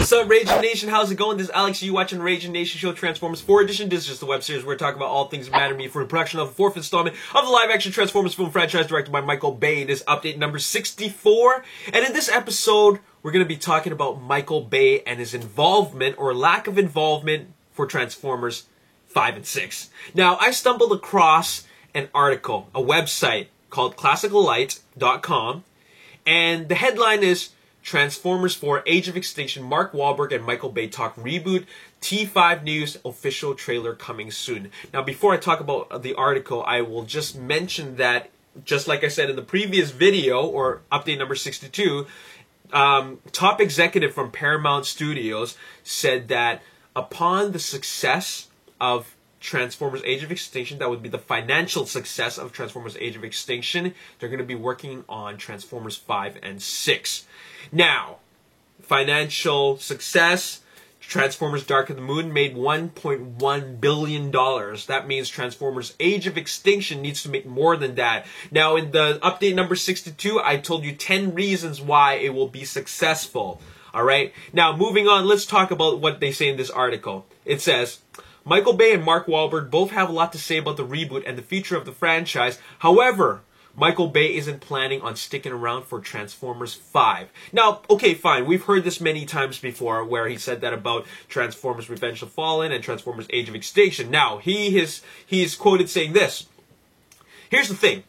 What's up, Raging Nation? How's it going? This is Alex. You watching Raging Nation Show Transformers 4 Edition. This is just a web series where we talk about all things that matter to me for the production of the fourth installment of the live-action Transformers film franchise directed by Michael Bay. This is update number 64. And in this episode, we're going to be talking about Michael Bay and his involvement or lack of involvement for Transformers 5 and 6. Now, I stumbled across an article, a website called ClassicalLight.com, and the headline is Transformers 4 Age of Extinction, Mark Wahlberg and Michael Bay talk reboot, T5 News official trailer coming soon. Now, before I talk about the article, I will just mention that, just like I said in the previous video, or update number 62, top executive from Paramount Studios said that upon the success of Transformers Age of Extinction, that would be the financial success of Transformers Age of Extinction, they're going to be working on Transformers 5 and 6. Now, financial success, Transformers Dark of the Moon made $1.1 billion. That means Transformers Age of Extinction needs to make more than that. Now, in the update number 62, I told you 10 reasons why it will be successful. Alright? Now, moving on, let's talk about what they say in this article. It says, Michael Bay and Mark Wahlberg both have a lot to say about the reboot and the future of the franchise. However, Michael Bay isn't planning on sticking around for Transformers 5. Now, okay, fine. We've heard this many times before where he said that about Transformers Revenge of the Fallen and Transformers Age of Extinction. Now, he is quoted saying this. Here's the thing.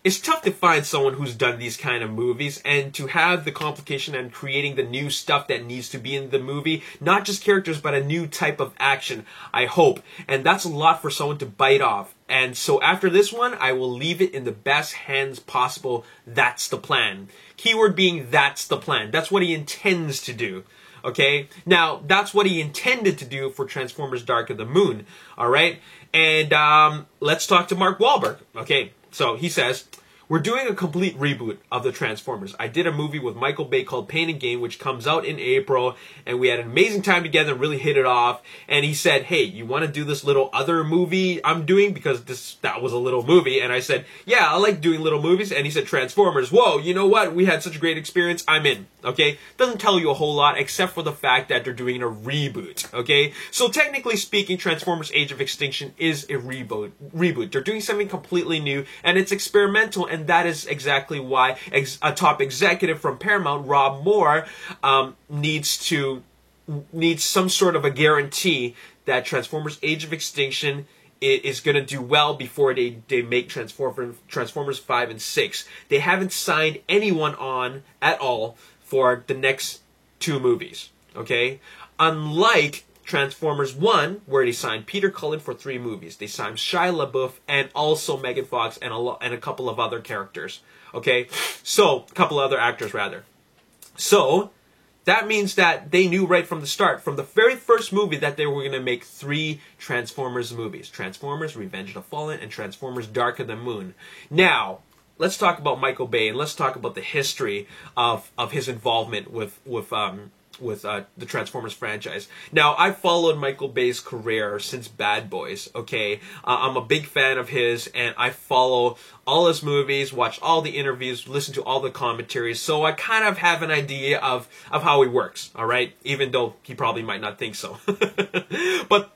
It's tough to find someone who's done these kind of movies and to have the complication and creating the new stuff that needs to be in the movie. Not just characters, but a new type of action, I hope. And that's a lot for someone to bite off. And so after this one, I will leave it in the best hands possible. That's the plan. Keyword being, that's the plan. That's what he intends to do. Okay? Now, that's what he intended to do for Transformers Dark of the Moon. Alright? And let's talk to Mark Wahlberg. Okay, so he says, we're doing a complete reboot of the Transformers. I did a movie with Michael Bay called Pain and Gain, which comes out in April, and we had an amazing time together and really hit it off. And he said, hey, you want to do this little other movie I'm doing? Because that was a little movie. And I said, yeah, I like doing little movies. And he said, Transformers. Whoa, you know what? We had such a great experience. I'm in. Okay? Doesn't tell you a whole lot, except for the fact that they're doing a reboot. Okay? So technically speaking, Transformers Age of Extinction is a reboot. They're doing something completely new, and it's experimental, and that is exactly why a top executive from Paramount, Rob Moore, needs some sort of a guarantee that Transformers Age of Extinction is going to do well before they make Transformers 5 and 6. They haven't signed anyone on at all for the next two movies. Okay? Unlike Transformers 1, where they signed Peter Cullen for 3 movies. They signed Shia LaBeouf and also Megan Fox and a couple of other characters. Okay? So, a couple of other actors, rather. So, that means that they knew right from the start, from the very first movie, that they were going to make 3 Transformers movies. Transformers Revenge of the Fallen and Transformers Dark of the Moon. Now, let's talk about Michael Bay, and let's talk about the history of his involvement with the Transformers franchise. Now, I've followed Michael Bay's career since Bad Boys, okay? I'm a big fan of his, and I follow all his movies, watch all the interviews, listen to all the commentaries, so I kind of have an idea of how he works, alright? Even though he probably might not think so. But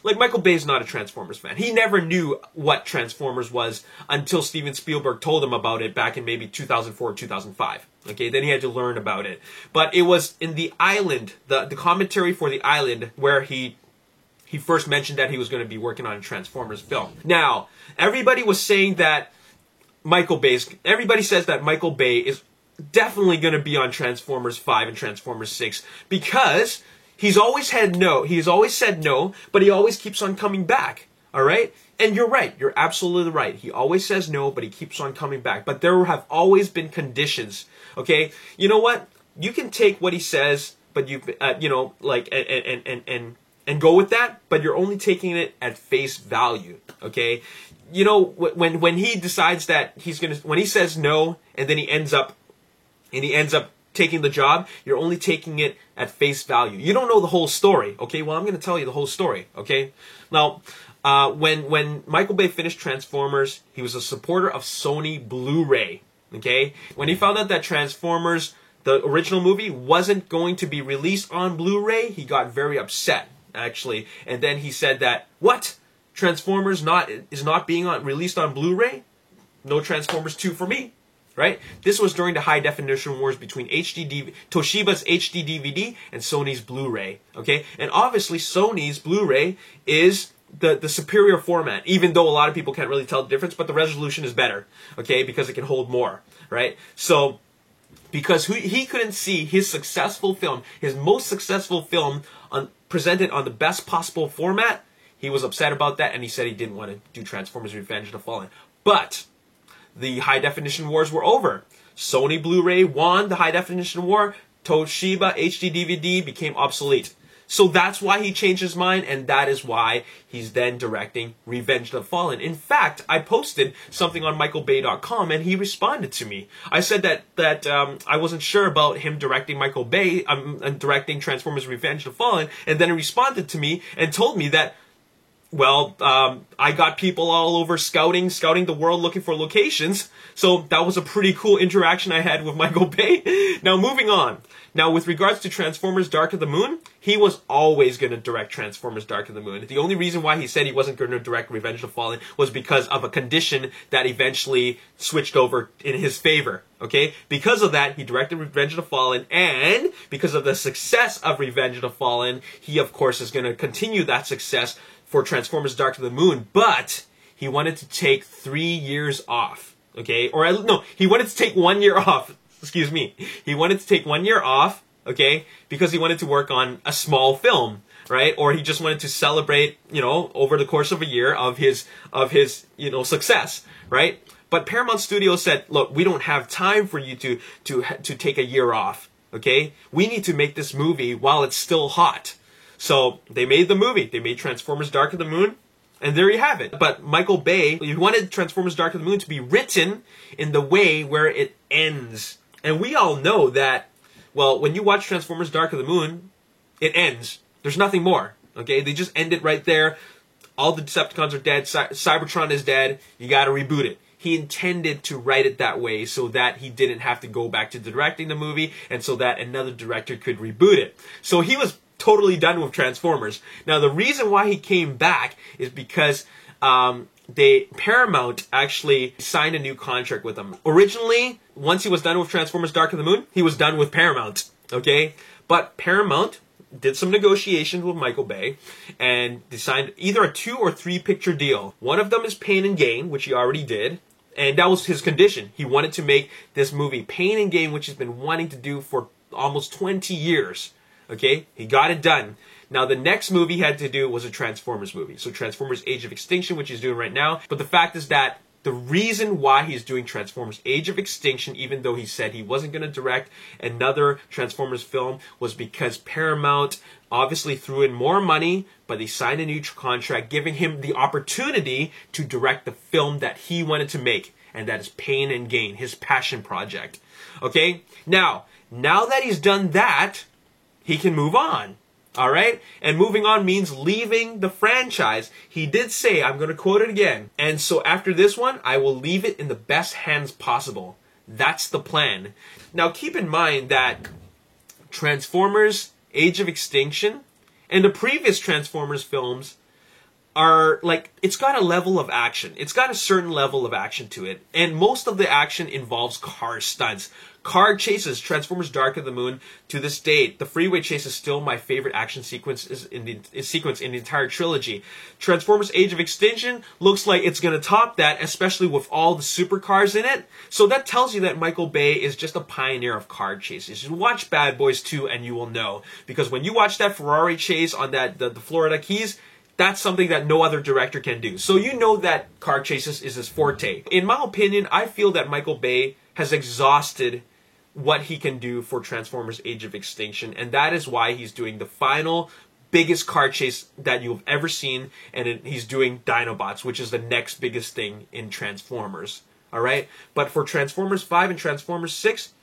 like, Michael Bay's not a Transformers fan. He never knew what Transformers was until Steven Spielberg told him about it back in maybe 2004 or 2005. Okay, then he had to learn about it. But it was in The Island, the commentary for The Island, where he first mentioned that he was going to be working on a Transformers film. Now, everybody was saying that everybody says that Michael Bay is definitely going to be on Transformers 5 and Transformers 6 because he's always said no, but he always keeps on coming back. Alright? And you're right. You're absolutely right. He always says no, but he keeps on coming back. But there have always been conditions. Okay? You know what? You can take what he says, but and go with that, but you're only taking it at face value. Okay? You know, when he decides that when he says no, and then he ends up taking the job, you're only taking it at face value. You don't know the whole story, okay? Well, I'm going to tell you the whole story, okay? Now, when Michael Bay finished Transformers, he was a supporter of Sony Blu-ray, okay? When he found out that Transformers the original movie wasn't going to be released on Blu-ray, he got very upset, actually. And then he said that, what? Transformers is not being released on Blu-ray? No Transformers 2 for me, right? This was during the high definition wars between Toshiba's HD DVD and Sony's Blu-ray, okay? And obviously Sony's Blu-ray is the superior format, even though a lot of people can't really tell the difference, but the resolution is better, okay? Because it can hold more, right? So, because he couldn't see his successful film, his most successful film presented on the best possible format, he was upset about that, and he said he didn't want to do Transformers Revenge of the Fallen. But the high definition wars were over. Sony Blu-ray won the high definition war. Toshiba HD DVD became obsolete. So that's why he changed his mind, and that is why he's then directing Revenge of the Fallen. In fact, I posted something on michaelbay.com, and he responded to me. I said that I wasn't sure about him directing Michael Bay, directing Transformers Revenge of the Fallen, and then he responded to me and told me that, well, I got people all over scouting the world looking for locations. So that was a pretty cool interaction I had with Michael Bay. Now, moving on. Now, with regards to Transformers Dark of the Moon, he was always going to direct Transformers Dark of the Moon. The only reason why he said he wasn't going to direct Revenge of the Fallen was because of a condition that eventually switched over in his favor. Okay? Because of that, he directed Revenge of the Fallen, and because of the success of Revenge of the Fallen, he, of course, is going to continue that success for Transformers Dark of the Moon, but he wanted to take 3 years off, okay? No, he wanted to take 1 year off, excuse me. He wanted to take 1 year off, okay? Because he wanted to work on a small film, right? Or he just wanted to celebrate, over the course of a year of his success, right? But Paramount Studios said, look, we don't have time for you to take a year off, okay? We need to make this movie while it's still hot. So they made the movie. They made Transformers Dark of the Moon, and there you have it. But Michael Bay, he wanted Transformers Dark of the Moon to be written in the way where it ends. And we all know that, well, when you watch Transformers Dark of the Moon, it ends. There's nothing more, okay? They just end it right there. All the Decepticons are dead. Cybertron is dead. You gotta reboot it. He intended to write it that way so that he didn't have to go back to directing the movie, and so that another director could reboot it. So he was totally done with Transformers. Now, the reason why he came back is because Paramount actually signed a new contract with him. Originally, once he was done with Transformers Dark of the Moon, he was done with Paramount, okay? But Paramount did some negotiations with Michael Bay, and they signed either a 2 or 3 picture deal. One of them is Pain and Gain, which he already did, and that was his condition. He wanted to make this movie Pain and Gain, which he's been wanting to do for almost 20 years. Okay, he got it done. Now, the next movie he had to do was a Transformers movie. So Transformers Age of Extinction, which he's doing right now. But the fact is that the reason why he's doing Transformers Age of Extinction, even though he said he wasn't going to direct another Transformers film, was because Paramount obviously threw in more money, but they signed a new contract giving him the opportunity to direct the film that he wanted to make. And that is Pain and Gain, his passion project. Okay, now that he's done that, he can move on, all right? And moving on means leaving the franchise. He did say, I'm going to quote it again, and so after this one, I will leave it in the best hands possible. That's the plan. Now, keep in mind that Transformers Age of Extinction and the previous Transformers films are like, it's got a level of action. It's got a certain level of action to it. And most of the action involves car stunts. Car chases, Transformers Dark of the Moon, to this date, the freeway chase is still my favorite action sequence in the entire trilogy. Transformers Age of Extinction looks like it's going to top that, especially with all the supercars in it. So that tells you that Michael Bay is just a pioneer of car chases. You watch Bad Boys 2 and you will know. Because when you watch that Ferrari chase on the Florida Keys, that's something that no other director can do. So you know that car chases is his forte. In my opinion, I feel that Michael Bay has exhausted what he can do for Transformers Age of Extinction, and that is why he's doing the final biggest car chase that you've ever seen, and he's doing Dinobots, which is the next biggest thing in Transformers. Alright? But for Transformers 5 and Transformers 6,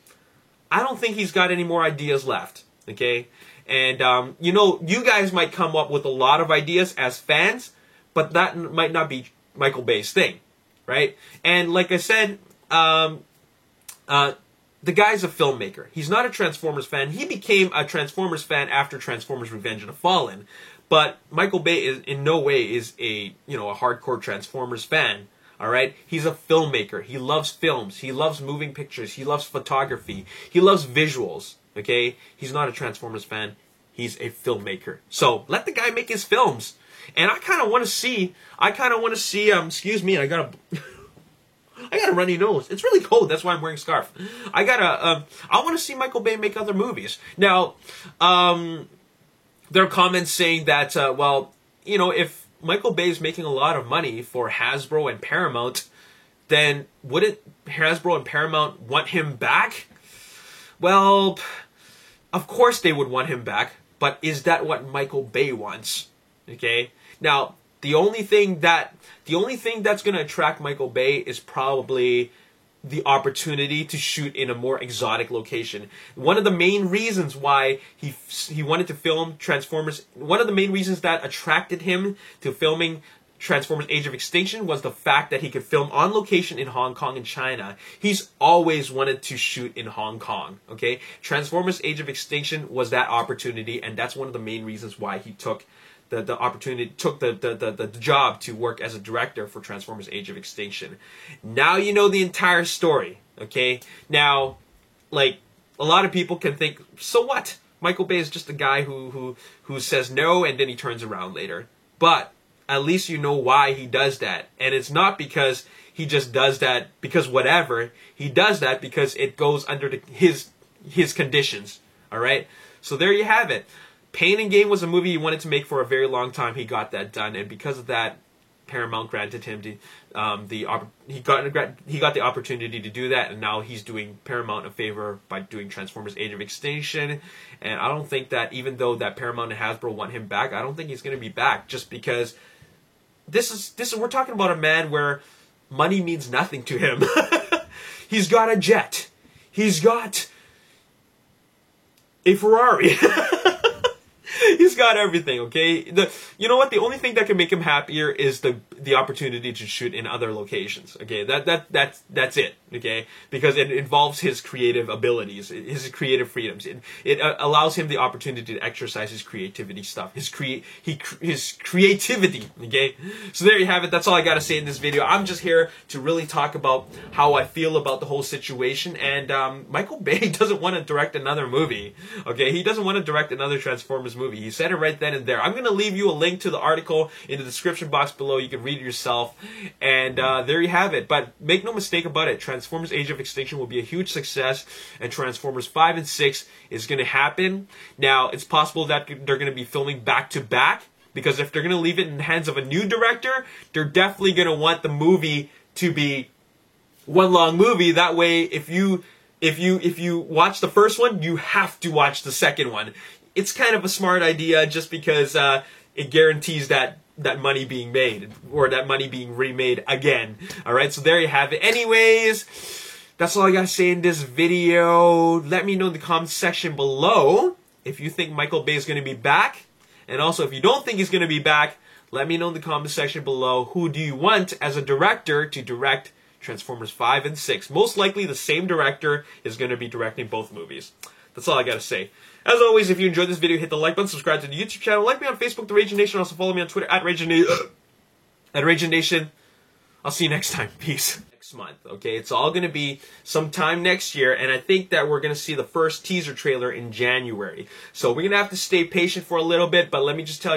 I don't think he's got any more ideas left. Okay? And, you guys might come up with a lot of ideas as fans, but that might not be Michael Bay's thing. Right? And like I said, the the guy's a filmmaker. He's not a Transformers fan. He became a Transformers fan after Transformers Revenge of the Fallen. But Michael Bay is in no way is a hardcore Transformers fan. All right? He's a filmmaker. He loves films. He loves moving pictures. He loves photography. He loves visuals. Okay? He's not a Transformers fan. He's a filmmaker. So let the guy make his films. And I kind of want to see. Excuse me. I got a runny nose. It's really cold. That's why I'm wearing a scarf. I want to see Michael Bay make other movies. Now, there are comments saying that, if Michael Bay is making a lot of money for Hasbro and Paramount, then wouldn't Hasbro and Paramount want him back? Well, of course they would want him back, but is that what Michael Bay wants? Okay? Now, the only thing that's going to attract Michael Bay is probably the opportunity to shoot in a more exotic location. One of the main reasons why he wanted to film Transformers, one of the main reasons that attracted him to filming Transformers Age of Extinction was the fact that he could film on location in Hong Kong and China. He's always wanted to shoot in Hong Kong, okay? Transformers Age of Extinction was that opportunity, and that's one of the main reasons why he took the opportunity, took the job to work as a director for Transformers Age of Extinction. Now you know the entire story, okay? Now, like, a lot of people can think, so what? Michael Bay is just a guy who says no and then he turns around later. But at least you know why he does that. And it's not because he just does that because whatever. He does that because it goes under his conditions, all right? So there you have it. Pain and Gain was a movie he wanted to make for a very long time. He got that done, and because of that, Paramount granted him he got the opportunity to do that, and now he's doing Paramount a favor by doing Transformers Age of Extinction. And I don't think that, even though that Paramount and Hasbro want him back, I don't think he's going to be back, just because we're talking about a man where money means nothing to him. He's got a jet. He's got a Ferrari. He's got everything, okay? You know what? The only thing that can make him happier is the opportunity to shoot in other locations, okay? That's it, okay? Because it involves his creative abilities, his creative freedoms. It allows him the opportunity to exercise his creativity stuff, his creativity, okay? So there you have it. That's all I got to say in this video. I'm just here to really talk about how I feel about the whole situation, and Michael Bay doesn't want to direct another movie, okay? He doesn't want to direct another Transformers movie. He said it right then and there. I'm going to leave you a link to the article in the description box below. You can read it yourself. And there you have it. But make no mistake about it. Transformers Age of Extinction will be a huge success. And Transformers 5 and 6 is going to happen. Now, it's possible that they're going to be filming back to back. Because if they're going to leave it in the hands of a new director, they're definitely going to want the movie to be one long movie. That way, if you watch the first one, you have to watch the second one. It's kind of a smart idea just because it guarantees that money being made, or that money being remade again. Alright, so there you have it. Anyways, that's all I gotta say in this video. Let me know in the comments section below if you think Michael Bay is going to be back. And also, if you don't think he's going to be back, let me know in the comments section below, who do you want as a director to direct Transformers 5 and 6. Most likely the same director is going to be directing both movies. That's all I gotta say. As always, if you enjoyed this video, hit the like button, subscribe to the YouTube channel, like me on Facebook, The Raging Nation, also follow me on Twitter, at Raging Nation. I'll see you next time. Peace. Next month, okay? It's all gonna be sometime next year, and I think that we're gonna see the first teaser trailer in January. So we're gonna have to stay patient for a little bit, but let me just tell you,